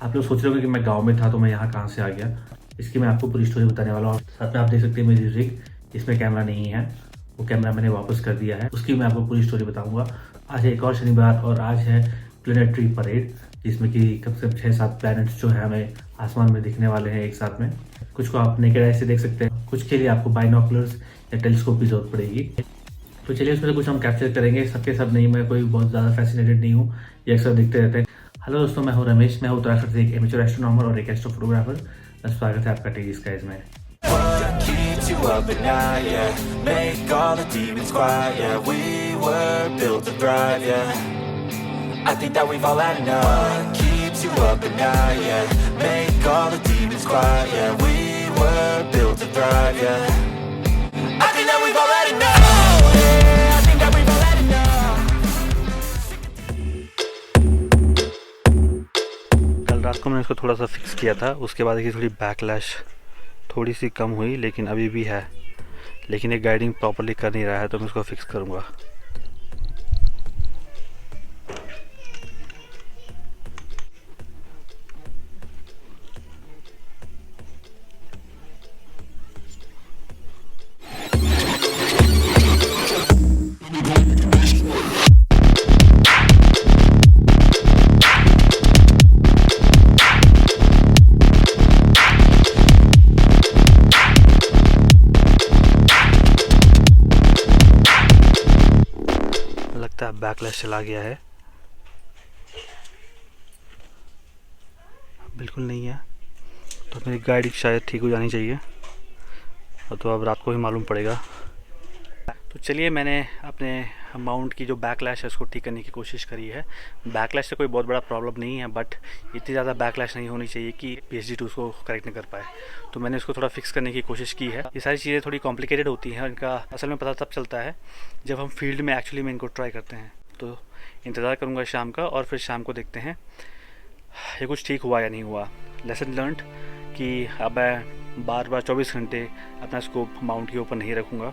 आप लोग सोच रहे होंगे कि मैं गांव में था तो मैं यहाँ कहाँ से आ गया। इसकी मैं आपको पूरी स्टोरी बताने वाला हूँ। साथ में आप देख सकते हैं मेरी रिग, इसमें कैमरा नहीं है, वो कैमरा मैंने वापस कर दिया है, उसकी मैं आपको पूरी स्टोरी बताऊंगा। आज है एक और शनिवार और आज है प्लेनेटरी परेड, जिसमें कि कम से कम 6-7 प्लैनेट्स जो है हमें आसमान में दिखने वाले हैं एक साथ में। कुछ को आप नेकेड आई से देख सकते हैं, कुछ के लिए आपको बाइनोकुलर्स या टेलीस्कोप की जरूरत पड़ेगी। तो चलिए उसमें से कुछ हम कैप्चर करेंगे। सबके सब नहीं, मैं कोई बहुत ज़्यादा फैसिनेटेड नहीं हूँ, ये अक्सर दिखते रहते हैं। हेलो दोस्तों, मैं हूँ रमेश, मैं हूँ उत्तराखंड से एक एमेच्योर एस्ट्रोनॉमर और एक एस्ट्रो फोटोग्राफर। स्वागत है आपका टेली स्काइज में। What keeps you up at night, yeah? Make all the demons quiet, yeah. We were built to thrive, yeah. I think that we've all had enough. What keeps you up at night, yeah? Make all the demons quiet, yeah. We were built to thrive, yeah. I think that we've all had enough. Yeah, I think that we've all had enough. कल रात को मैंने इसको थोड़ा सा fix किया था, उसके बाद देखिए थोड़ी बैकलैश थोड़ी सी कम हुई, लेकिन अभी भी है। लेकिन ये गाइडिंग प्रॉपर्ली कर नहीं रहा है, तो मैं इसको फिक्स करूँगा। लगता है बैकलैश चला गया है, बिल्कुल नहीं है। तो मेरी गाइडिंग शायद ठीक हो जानी चाहिए, और तो अब रात को ही मालूम पड़ेगा। तो चलिए, मैंने अपने माउंट की जो बैकलैश है उसको ठीक करने की कोशिश करी है। बैकलैश से कोई बहुत बड़ा प्रॉब्लम नहीं है, बट इतनी ज़्यादा बैकलैश नहीं होनी चाहिए कि PhD-2 उसको करेक्ट नहीं कर पाए। तो मैंने उसको थोड़ा फिक्स करने की कोशिश की है। ये सारी चीज़ें थोड़ी कॉम्प्लिकेटेड होती हैं, इनका असल में पता तब चलता है जब हम फील्ड में एक्चुअली में इनको ट्राई करते हैं। तो इंतज़ार करूँगा शाम का, और फिर शाम को देखते हैं ये कुछ ठीक हुआ या नहीं हुआ। लेसन लर्नड कि अब मैं बार बार 24 घंटे अपना स्कोप माउंट के ऊपर नहीं रखूँगा,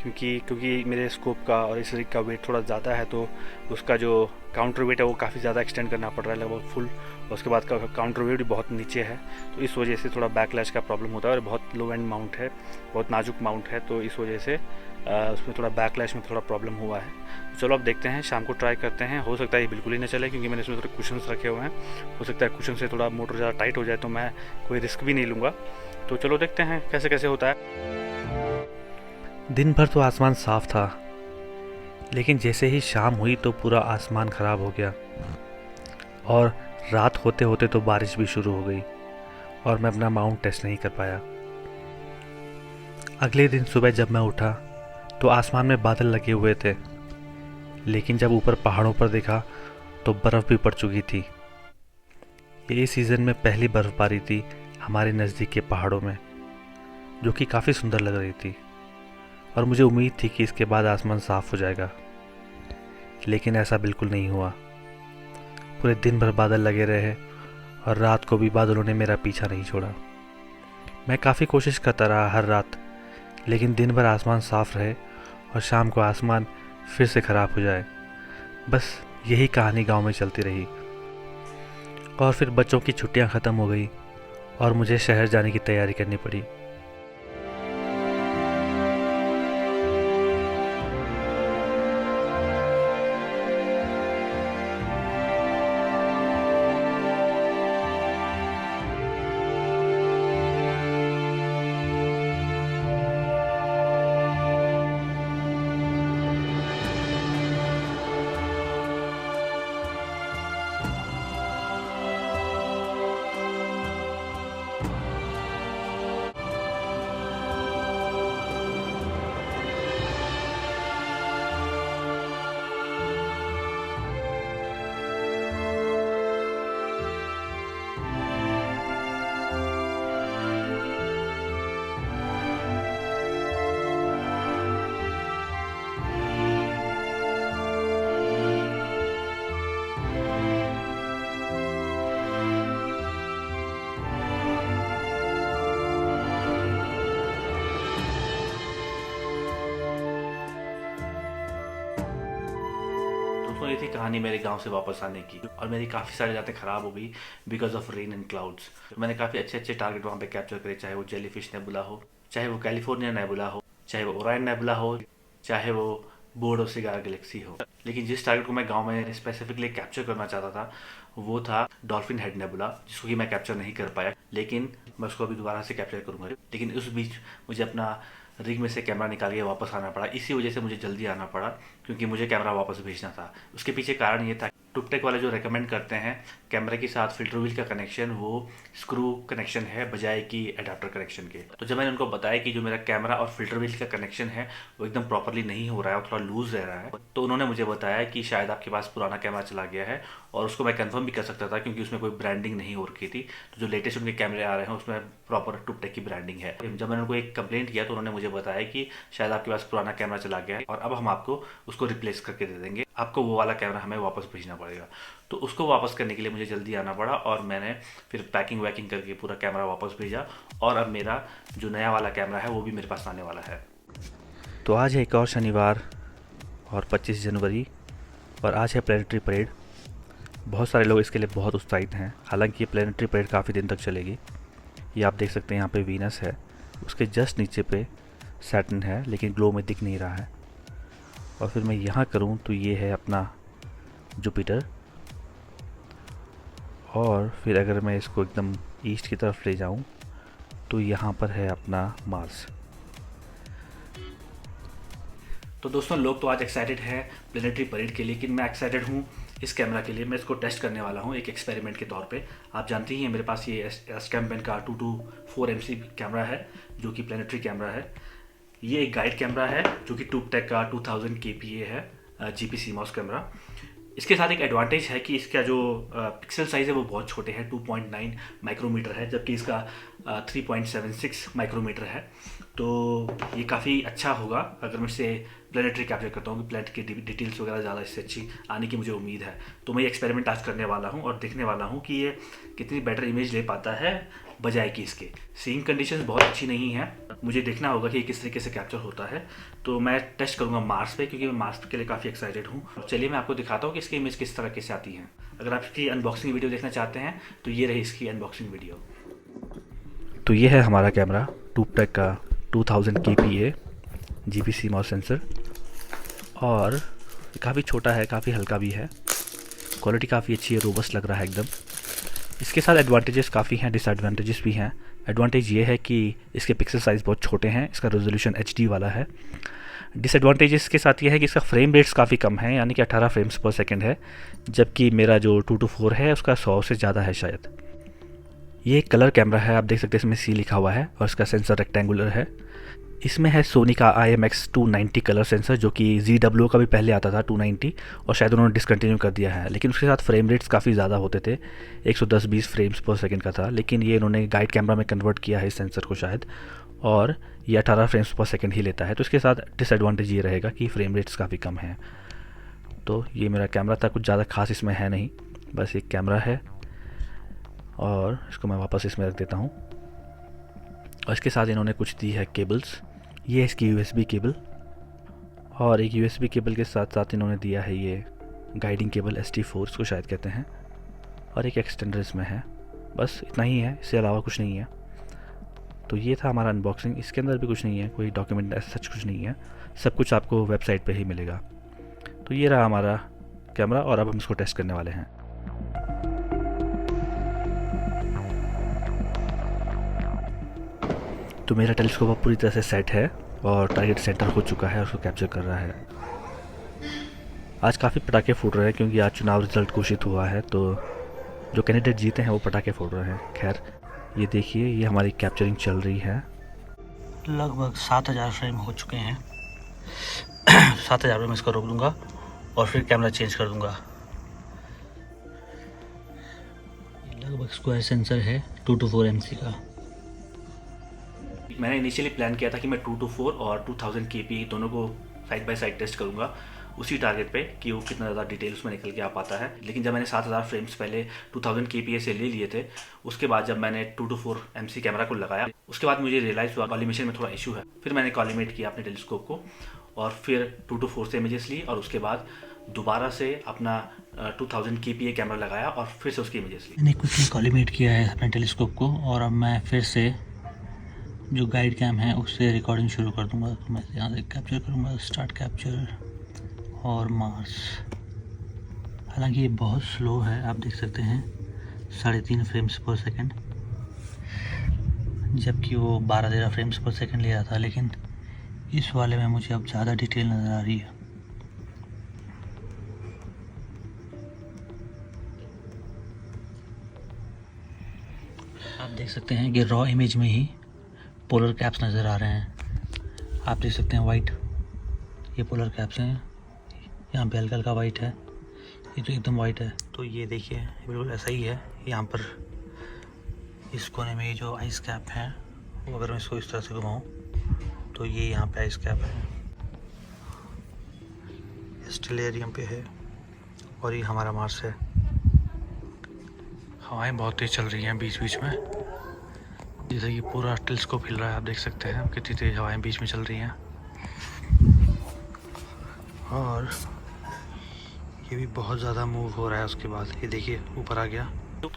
क्योंकि मेरे स्कोप का और इस रिग का वेट थोड़ा ज़्यादा है, तो उसका जो काउंटर वेट है वो काफ़ी ज़्यादा एक्सटेंड करना पड़ रहा है, लगभग फुल। और उसके बाद का काउंटर वेट भी बहुत नीचे है, तो इस वजह से थोड़ा बैकलैश का प्रॉब्लम होता है। और बहुत लो एंड माउंट है, बहुत नाजुक माउंट है, तो इस वजह से उसमें थोड़ा बैकलैश में थोड़ा प्रॉब्लम हुआ है। तो चलो अब देखते हैं, शाम को ट्राई करते हैं। हो सकता है ये बिल्कुल ही ना चले, क्योंकि मैंने इसमें थोड़े कुशन्स रखे हुए हैं। हो सकता है कुशन से थोड़ा मोटर ज़्यादा टाइट हो जाए, तो मैं कोई रिस्क भी नहीं लूँगा। तो चलो देखते हैं कैसे कैसे होता है। दिन भर तो आसमान साफ था, लेकिन जैसे ही शाम हुई तो पूरा आसमान ख़राब हो गया, और रात होते होते तो बारिश भी शुरू हो गई, और मैं अपना माउंट टेस्ट नहीं कर पाया। अगले दिन सुबह जब मैं उठा तो आसमान में बादल लगे हुए थे, लेकिन जब ऊपर पहाड़ों पर देखा तो बर्फ़ भी पड़ चुकी थी। ये इस सीज़न में पहली बर्फ़बारी थी हमारे नज़दीक के पहाड़ों में, जो कि काफ़ी सुंदर लग रही थी, और मुझे उम्मीद थी कि इसके बाद आसमान साफ़ हो जाएगा। लेकिन ऐसा बिल्कुल नहीं हुआ। पूरे दिन भर बादल लगे रहे, और रात को भी बादलों ने मेरा पीछा नहीं छोड़ा। मैं काफ़ी कोशिश करता रहा हर रात, लेकिन दिन भर आसमान साफ़ रहे और शाम को आसमान फिर से ख़राब हो जाए। बस यही कहानी गांव में चलती रही, और फिर बच्चों की छुट्टियां ख़त्म हो गई और मुझे शहर जाने की तैयारी करनी पड़ी। ये थी कहानी मेरे गांव से वापस आने की, और मेरी काफ़ी सारी रातें ख़राब हो गई because of rain and clouds. मैंने काफ़ी अच्छे अच्छे टारगेट वहाँ पे कैप्चर करे, चाहे वो जेलीफिश नेबुला हो, चाहे वो कैलिफोर्निया नेबुला हो, चाहे वो ओराइन नेबुला हो, चाहे वो बोर्ड ऑफ सिगार गैलेक्सी हो। लेकिन जिस टारगेट को मैं गांव में स्पेसिफिकली कैप्चर करना चाहता था वो था डॉल्फिन हेड नेबुला, जिसको कि मैं कैप्चर नहीं कर पाया, लेकिन मैं उसको अभी दोबारा से कैप्चर करूंगा। लेकिन उस बीच मुझे अपना रिग में से कैमरा निकाल के वापस आना पड़ा। इसी वजह से मुझे जल्दी आना पड़ा, क्योंकि मुझे कैमरा वापस भेजना था। उसके पीछे कारण ये था, टुकटेक वाले जो रेकमेंड करते हैं कैमरे के साथ फिल्टर व्हील का कनेक्शन वो स्क्रू कनेक्शन है बजाय कि एडाप्टर कनेक्शन के। तो जब मैंने उनको बताया कि जो मेरा कैमरा और फिल्टर व्हील का कनेक्शन है वो एकदम प्रॉपरली नहीं हो रहा है और थोड़ा लूज रह रहा है, तो उन्होंने मुझे बताया कि शायद आपके पास पुराना कैमरा चला गया है, और उसको मैं कंफर्म भी कर सकता था क्योंकि उसमें कोई ब्रांडिंग नहीं हो रखी थी। तो जो लेटेस्ट उनके कैमरे आ रहे हैं उसमें प्रॉपर टुकटेक की ब्रांडिंग है। जब मैंने उनको एक कंप्लेंट किया तो उन्होंने मुझे बताया कि शायद आपके पास पुराना कैमरा चला गया है और अब हम आपको उसको रिप्लेस करके दे देंगे, आपको वो वाला कैमरा हमें वापस भेजना पड़ेगा। तो उसको वापस करने के लिए मुझे जल्दी आना पड़ा, और मैंने फिर पैकिंग वैकिंग करके पूरा कैमरा वापस भेजा, और अब मेरा जो नया वाला कैमरा है वो भी मेरे पास आने वाला है। तो आज है एक और शनिवार और 25 जनवरी, और आज है प्लैनेटरी परेड। बहुत सारे लोग इसके लिए बहुत उत्साहित हैं। हालांकि ये प्लैनेटरी परेड काफ़ी दिन तक चलेगी। ये आप देख सकते हैं, यहाँ पे वीनस है, उसके जस्ट नीचे पे सैटर्न है, लेकिन ग्लो में दिख नहीं रहा है। और फिर मैं यहाँ करूँ तो ये है अपना जुपिटर, और फिर अगर मैं इसको एकदम ईस्ट की तरफ ले जाऊँ तो यहाँ पर है अपना मार्स। तो दोस्तों, लोग तो आज एक्साइटेड है प्लैनेटरी परेड के लिए, लेकिन मैं एक्साइटेड हूँ इस कैमरा के लिए। मैं इसको टेस्ट करने वाला हूँ एक एक्सपेरिमेंट के तौर पे। आप जानते ही हैं मेरे पास ये एसकैम्पेन का 224 MC कैमरा है जो कि प्लैनेटरी कैमरा है। ये एक गाइड कैमरा है जो कि टुकटेक का 2000 kPa है GP CMOS कैमरा। इसके साथ एक एडवांटेज है कि इसका जो पिक्सल साइज़ है वो बहुत छोटे हैं, 2.9 माइक्रोमीटर है, जबकि इसका 3.76 माइक्रोमीटर है। तो ये काफ़ी अच्छा होगा अगर मैं इसे प्लैनेटरी कैप्चर करता हूँ कि प्लैनेट की डिटेल्स वगैरह ज़्यादा इससे अच्छी आने की मुझे उम्मीद है। तो मैं ये एक्सपेरिमेंट आज करने वाला हूँ और देखने वाला हूँ कि ये कितनी बेटर इमेज ले पाता है बजाय कि इसके। सीइंग कंडीशंस बहुत अच्छी नहीं है, मुझे देखना होगा कि ये किस तरीके से कैप्चर होता है। तो मैं टेस्ट करूँगा मार्स पे, क्योंकि मैं मार्स के लिए काफ़ी एक्साइटेड हूँ। चलिए मैं आपको दिखाता हूँ कि इसकी इमेज किस तरीके से आती है। अगर आप इसकी अनबॉक्सिंग वीडियो देखना चाहते हैं तो ये रही इसकी अनबॉक्सिंग वीडियो। तो ये है हमारा कैमरा, टुकटेक का 2000 kPa GP CMOS सेंसर, और काफ़ी छोटा है, काफ़ी हल्का भी है, क्वालिटी काफ़ी अच्छी है, रोबस्ट लग रहा है एकदम। इसके साथ एडवांटेजेस काफ़ी हैं, डिसएडवांटेजेस भी हैं। एडवांटेज ये है कि इसके पिक्सल साइज़ बहुत छोटे हैं, इसका रेजोल्यूशन HD वाला है। डिसएडवांटेजेस के साथ ये है कि इसका फ्रेम रेट्स काफ़ी कम है, यानी कि 18 फ्रेम्स पर सेकंड है, जबकि मेरा जो 224 है उसका 100 से ज़्यादा है शायद। ये एक कलर कैमरा है, आप देख सकते हैं इसमें C लिखा हुआ है, और इसका सेंसर रेक्टेंगुलर है। इसमें है सोनी का IMX 290 कलर सेंसर, जो कि ZWO का भी पहले आता था 290, और शायद उन्होंने डिसकंटिन्यू कर दिया है। लेकिन उसके साथ फ्रेम रेट्स काफ़ी ज़्यादा होते थे, 110-20 फ्रेम्स पर सेकंड का था, लेकिन ये इन्होंने गाइड कैमरा में कन्वर्ट किया है इस सेंसर को शायद, और ये 18 फ्रेम्स पर सेकंड ही लेता है। तो इसके साथ डिसएडवांटेज ये रहेगा कि फ्रेम रेट्स काफ़ी कम हैं। तो ये मेरा कैमरा था, कुछ ज़्यादा खास इसमें है नहीं, बस एक कैमरा है, और इसको मैं वापस इसमें रख देता हूँ। और इसके साथ इन्होंने कुछ दी है केबल्स, ये है इसकी USB केबल, और एक USB केबल के साथ साथ इन्होंने दिया है ये गाइडिंग केबल ST4 इसको शायद कहते हैं, और एक एक्सटेंडर इसमें है। बस इतना ही है, इससे अलावा कुछ नहीं है। तो ये था हमारा अनबॉक्सिंग। इसके अंदर भी कुछ नहीं है, कोई डॉक्यूमेंट ऐसा सच कुछ नहीं है, सब कुछ आपको वेबसाइट पे ही मिलेगा। तो ये रहा हमारा कैमरा, और अब हम इसको टेस्ट करने वाले हैं। तो मेरा टेलीस्कोप अब पूरी तरह से सेट है और टारगेट सेंटर हो चुका है, उसको कैप्चर कर रहा है। आज काफ़ी पटाखे फूट रहे हैं क्योंकि आज चुनाव रिजल्ट घोषित हुआ है, तो जो कैंडिडेट जीते हैं वो पटाखे फोड़ रहे हैं। खैर, ये देखिए, ये हमारी कैप्चरिंग चल रही है। लगभग 7000 फ्रेम हो चुके हैं। 7000 में मैं इसको रोक दूंगा और फिर कैमरा चेंज कर दूंगा। लगभग स्क्वायर सेंसर है 224 MC का। मैंने इनिशियली प्लान किया था कि मैं 224 और 2000 kPa दोनों को साइड बाय साइड टेस्ट करूंगा उसी टारगेट पे कि वो कितना ज़्यादा डिटेल्स में निकल के आ पाता है। लेकिन जब मैंने 7000 फ्रेम्स पहले 2000 kPa से ले लिए थे, उसके बाद जब मैंने 224 MC कैमरा को लगाया, उसके बाद मुझे रियलाइज़ हुआ कॉलिमेशन में थोड़ा इशू है। फिर मैंने कॉलिमेट किया अपने टेलीस्कोप को और फिर 224 से इमेजेस ली और उसके बाद दोबारा से अपना 2000 kPa कैमरा लगाया और फिर से उसकी इमेजेस ली। मैंने क्विकली कॉलीमेट किया है अपने टेलीस्कोप को और अब मैं फिर से जो गाइड कैम है उससे रिकॉर्डिंग शुरू कर दूंगा। तो मैं यहाँ से कैप्चर करूँगा, स्टार्ट कैप्चर और मार्स। हालांकि ये बहुत स्लो है, आप देख सकते हैं 3.5 फ्रेम्स पर सेकंड, जबकि वो 12-13 फ्रेम्स पर सेकंड ले रहा था। लेकिन इस वाले में मुझे अब ज़्यादा डिटेल नज़र आ रही है। आप देख सकते हैं कि रॉ इमेज में ही पोलर कैप्स नज़र आ रहे हैं। आप देख सकते हैं वाइट, ये पोलर कैप्स हैं। यहाँ पे हल्का हल्का वाइट है, ये तो एकदम वाइट है। तो ये देखिए बिल्कुल ऐसा ही है। यहाँ पर इस कोने में ये जो आइस कैप है वो अगर मैं इसको इस तरह से घुमाऊँ तो ये यहाँ पे आइस कैप है, स्टेलेरियम पे है और ये हमारा मार्स है। हवाएं बहुत तेज़ चल रही हैं बीच बीच में, जैसे कि पूरा टेलीस्कोप हिल रहा है। आप देख सकते हैं कितनी तेज़ हवाएं बीच में चल रही हैं। और ये भी बहुत ज़्यादा मूव हो रहा है। उसके बाद ये देखिए ऊपर आ गया।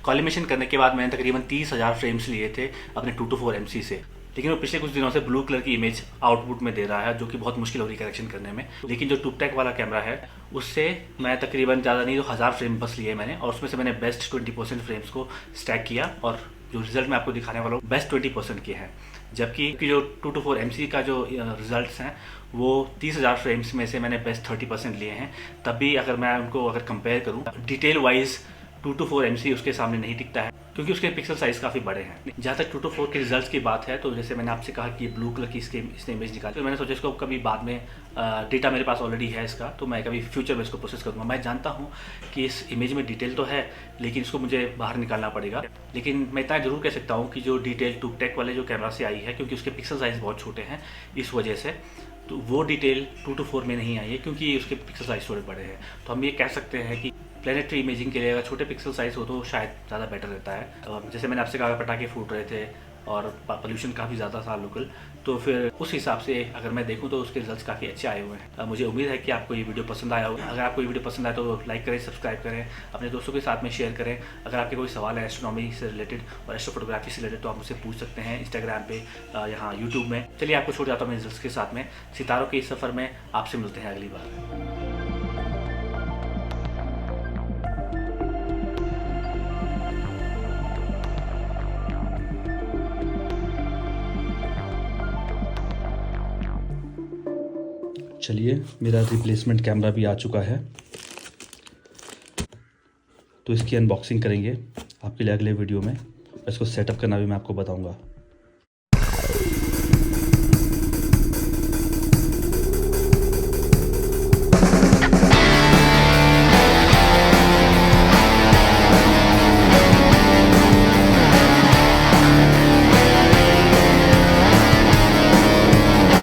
कॉलिमेशन करने के बाद मैंने तकरीबन 30,000 फ्रेम्स लिए थे अपने 224 MC से, लेकिन वो पिछले कुछ दिनों से ब्लू कलर की इमेज आउटपुट में दे रहा है, जो कि बहुत मुश्किल हो रही है करेक्शन करने में। लेकिन जो ट्यूबटेक वाला कैमरा है उससे मैं तकरीबन ज़्यादा नहीं तो 1000 फ्रेम बस लिए मैंने, और उसमें से मैंने बेस्ट 20% फ्रेम्स को स्टैक किया और जो रिजल्ट मैं आपको दिखाने वाला हूँ बेस्ट 20% के हैं। जबकि जो 224 MC का जो रिजल्ट्स हैं वो 30,000 फ्रेम्स में से मैंने बेस्ट 30% लिए हैं। तब भी अगर मैं उनको कंपेयर करूँ डिटेल वाइज 224 MC उसके सामने नहीं टिकता है, क्योंकि उसके पिक्सल साइज काफ़ी बड़े हैं। जहाँ तक 224 के रिजल्ट्स की बात है, तो जैसे मैंने आपसे कहा कि ब्लू कलर की इसने इमेज निकाली, तो मैंने सोचा इसको कभी बाद में डेटा मेरे पास ऑलरेडी है इसका, तो मैं कभी फ्यूचर में इसको प्रोसेस करूँगा। मैं जानता हूँ कि इस इमेज में डिटेल तो है, लेकिन इसको मुझे बाहर निकालना पड़ेगा। लेकिन मैं इतना जरूर कह सकता हूँ कि जो डिटेल ट्यूबटेक वाले जो कैमरा से आई है, क्योंकि उसके पिक्सल साइज बहुत छोटे हैं इस वजह से, तो वो डिटेल 224 में नहीं आई है, क्योंकि उसके पिक्सल साइज थोड़े बड़े हैं। तो हम ये कह सकते हैं कि प्लेनेटरी इमेजिंग के लिए अगर छोटे पिक्सल साइज हो तो शायद ज़्यादा बेटर रहता है। जैसे मैंने आपसे कहा पटाखे फूट रहे थे और पोल्यूशन काफ़ी ज़्यादा था लोकल, तो फिर उस हिसाब से अगर मैं देखूं तो उसके रिजल्ट्स काफ़ी अच्छे आए हुए हैं। मुझे उम्मीद है कि आपको ये वीडियो पसंद आया होगा। अगर आपको ये वीडियो पसंद आए तो लाइक करें, सब्सक्राइब करें, अपने दोस्तों के साथ में शेयर करें। अगर आपके कोई सवाल है एस्ट्रोनॉमी से रिलेटेड और एस्ट्रोफोटोग्राफी से रिलेटेड तो आप मुझसे पूछ सकते हैं इंस्टाग्राम पे, यहाँ यूट्यूब में। चलिए आपको छोड़ जाता हूँ मैं रिजल्ट्स के साथ में। सितारों के इस सफ़र में आपसे मिलते हैं अगली बार। चलिए मेरा रिप्लेसमेंट कैमरा भी आ चुका है, तो इसकी अनबॉक्सिंग करेंगे आपके लिए अगले वीडियो में। इसको सेटअप करना भी मैं आपको बताऊंगा।